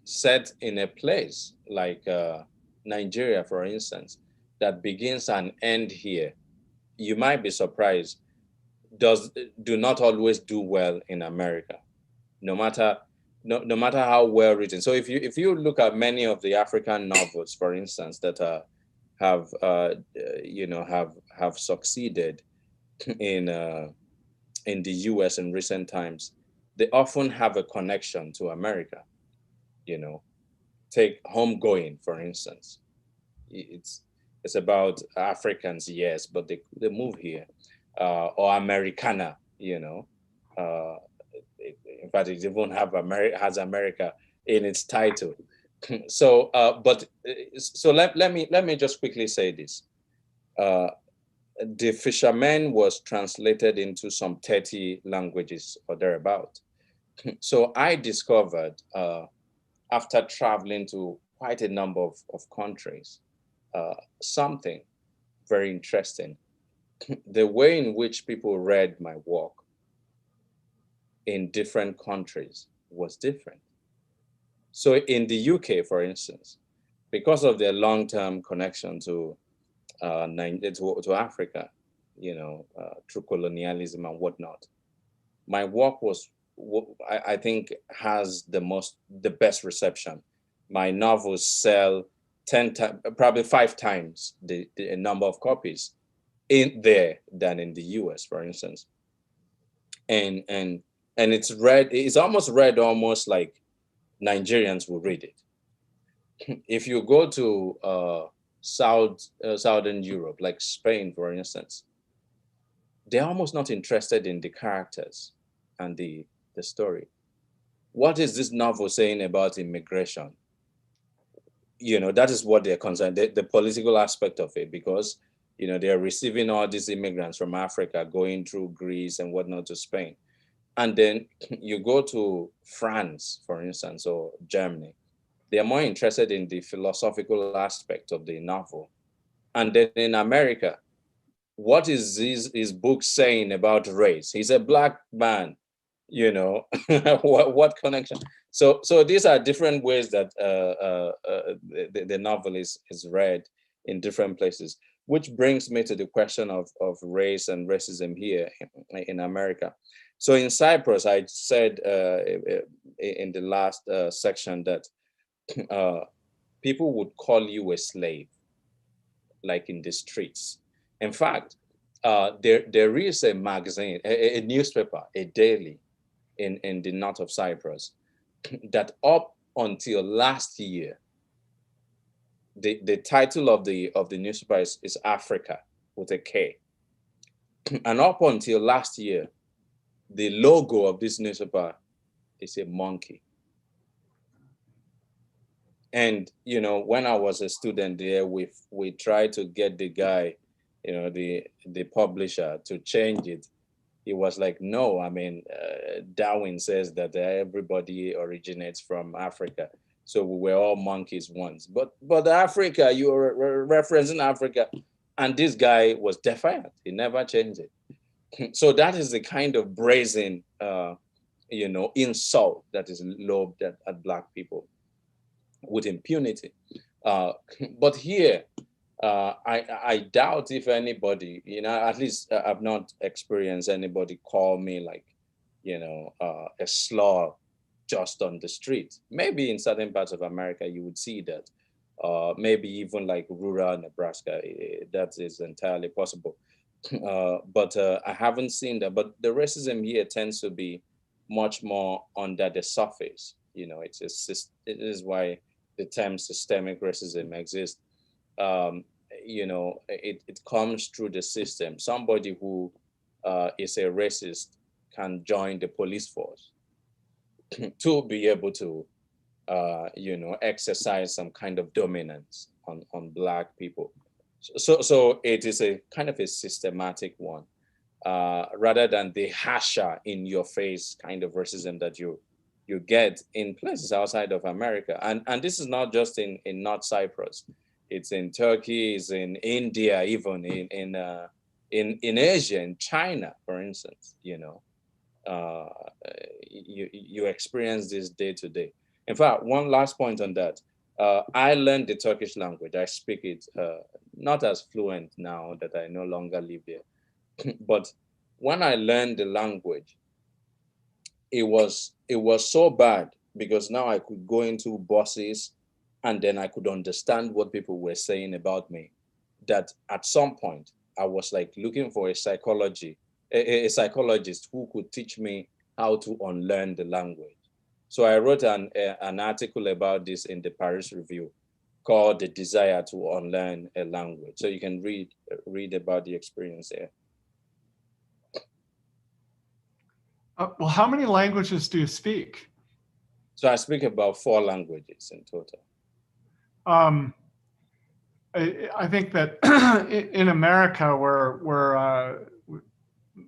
set in a place like Nigeria, for instance, that begins and end here, you might be surprised, do not always do well in America. no matter no matter how well written. So if you look at many of the African novels, for instance, that have have succeeded in in the U.S. in recent times, they often have a connection to America. You know, take Homegoing, for instance. It's it's about Africans, yes, but they move here, or Americana. Uh, in fact, it even has America in its title. So, so let me just quickly say this. Uh, the Fisherman was translated into some 30 languages or thereabout. So I discovered after traveling to quite a number of countries something very interesting. The way in which people read my work in different countries was different. So in the UK, for instance, because of their long-term connection to Africa, through colonialism and whatnot, my work I think, has the best reception. My novels sell 10 times, probably 5 times the number of copies in there than in the US, for instance. And it's almost read almost like Nigerians will read it. If you go to Southern Europe, like Spain, for instance, they're almost not interested in the characters and the story. What is this novel saying about immigration? That is what they're concerned, the political aspect of it, because they're receiving all these immigrants from Africa going through Greece and whatnot to Spain. And then you go to France, for instance, or Germany, they are more interested in the philosophical aspect of the novel. And then in America, what is his book saying about race? He's a black man, what connection? So these are different ways that the novel is read in different places, which brings me to the question of race and racism here in America. So in Cyprus, I said in the last section that people would call you a slave, like in the streets. In fact, there is a magazine, a newspaper, a daily in the north of Cyprus that up until last year, the title of the newspaper is Africa with a K. And up until last year, the logo of this newspaper is a monkey. And when I was a student there, we tried to get the guy, the publisher, to change it. He was like, no, I mean, Darwin says that everybody originates from Africa. So we were all monkeys once. But Africa, you're referencing Africa. And this guy was defiant. He never changed it. So that is the kind of brazen, insult that is lobbed at Black people with impunity. But here, I doubt if anybody, at least I've not experienced anybody call me like, a slur just on the street. Maybe in certain parts of America you would see that. Maybe even like rural Nebraska, that is entirely possible. But I haven't seen that. But the racism here tends to be much more under the surface. It is why the term systemic racism exists. um, it comes through the system. Somebody who is a racist can join the police force to be able to, exercise some kind of dominance on Black people. So it is a kind of a systematic one, rather than the harsher in your face kind of racism that you get in places outside of America. And this is not just in North Cyprus. It's in Turkey, it's in India, even in Asia, in China, for instance. Uh, you experience this day to day. In fact, one last point on that. I learned the Turkish language. I speak it not as fluent now that I no longer live there, but when I learned the language, it was so bad because now I could go into buses and then I could understand what people were saying about me, that at some point I was like looking for a psychologist who could teach me how to unlearn the language. So I wrote an article about this in the Paris Review called "The Desire to Unlearn a Language." So you can read about the experience there. Well, how many languages do you speak? So I speak about 4 languages in total. I think that in America, where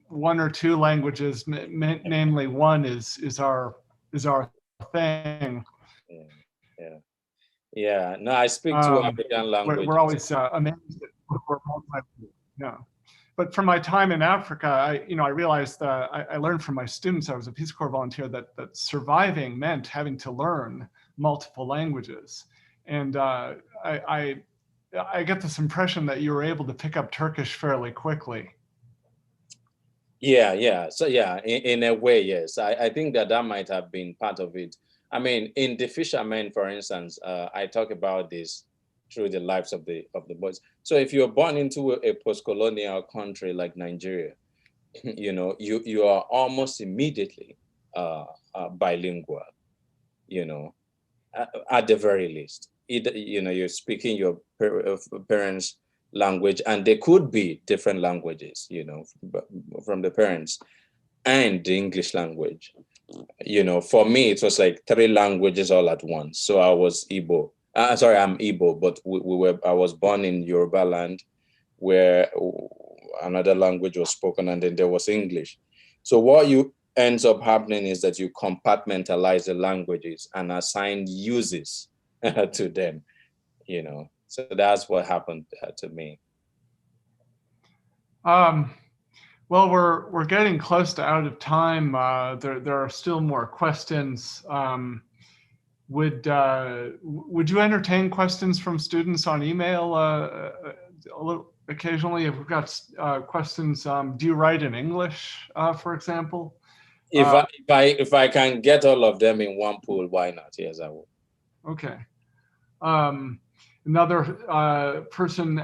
1 or 2 languages, namely one, is our thing. Yeah. No, I speak 2 African languages. We're always amazed that we're multilingual. Yeah. But from my time in Africa, I realized that I learned from my students. I was a Peace Corps volunteer that surviving meant having to learn multiple languages, and I get this impression that you were able to pick up Turkish fairly quickly. Yeah. So yeah, in a way, yes. I think that might have been part of it. I mean, in The Fisherman, for instance, I talk about this through the lives of the boys. So if you're born into a post-colonial country like Nigeria, you are almost immediately bilingual, at the very least. You're speaking your parents' language, and there could be different languages, from the parents, and the English language. For me, it was like 3 languages all at once. So I was Igbo. I'm Igbo, but I was born in Yoruba land, where another language was spoken, and then there was English. So what ends up happening is that you compartmentalize the languages and assign uses to them, So that's what happened to me. Well, we're getting close to out of time. There are still more questions. Would you entertain questions from students on email occasionally? If we've got questions, do you write in English, for example? If I can get all of them in one pool, why not? Yes, I will. Okay. Another person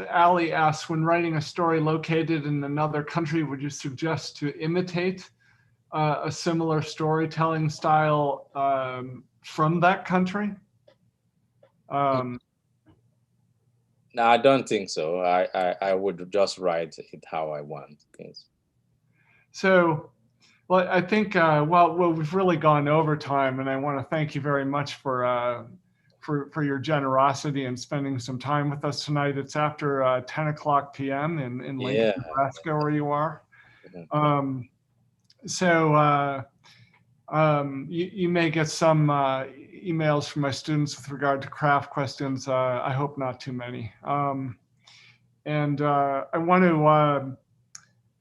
Ali asks, when writing a story located in another country, would you suggest to imitate a similar storytelling style from that country? No, I don't think so. I would just write it how I want. Yes. So, well, I think, we've really gone over time, and I want to thank you very much for your generosity and spending some time with us tonight. It's after 10 o'clock p.m. in Lincoln, Nebraska, where you are. You may get some emails from my students with regard to craft questions. I hope not too many. And I want to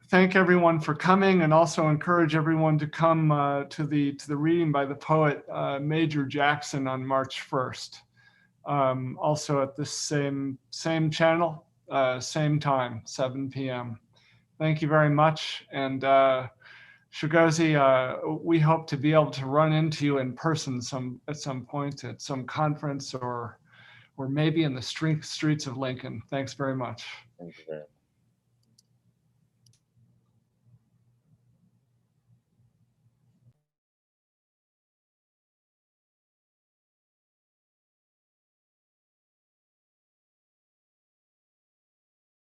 thank everyone for coming, and also encourage everyone to come to the reading by the poet Major Jackson on March 1st. Also at this same channel, same time, 7 p.m. Thank you very much. And Chigozie, we hope to be able to run into you in person at some point at some conference, or maybe in the streets of Lincoln. Thanks very much. Thank you very much.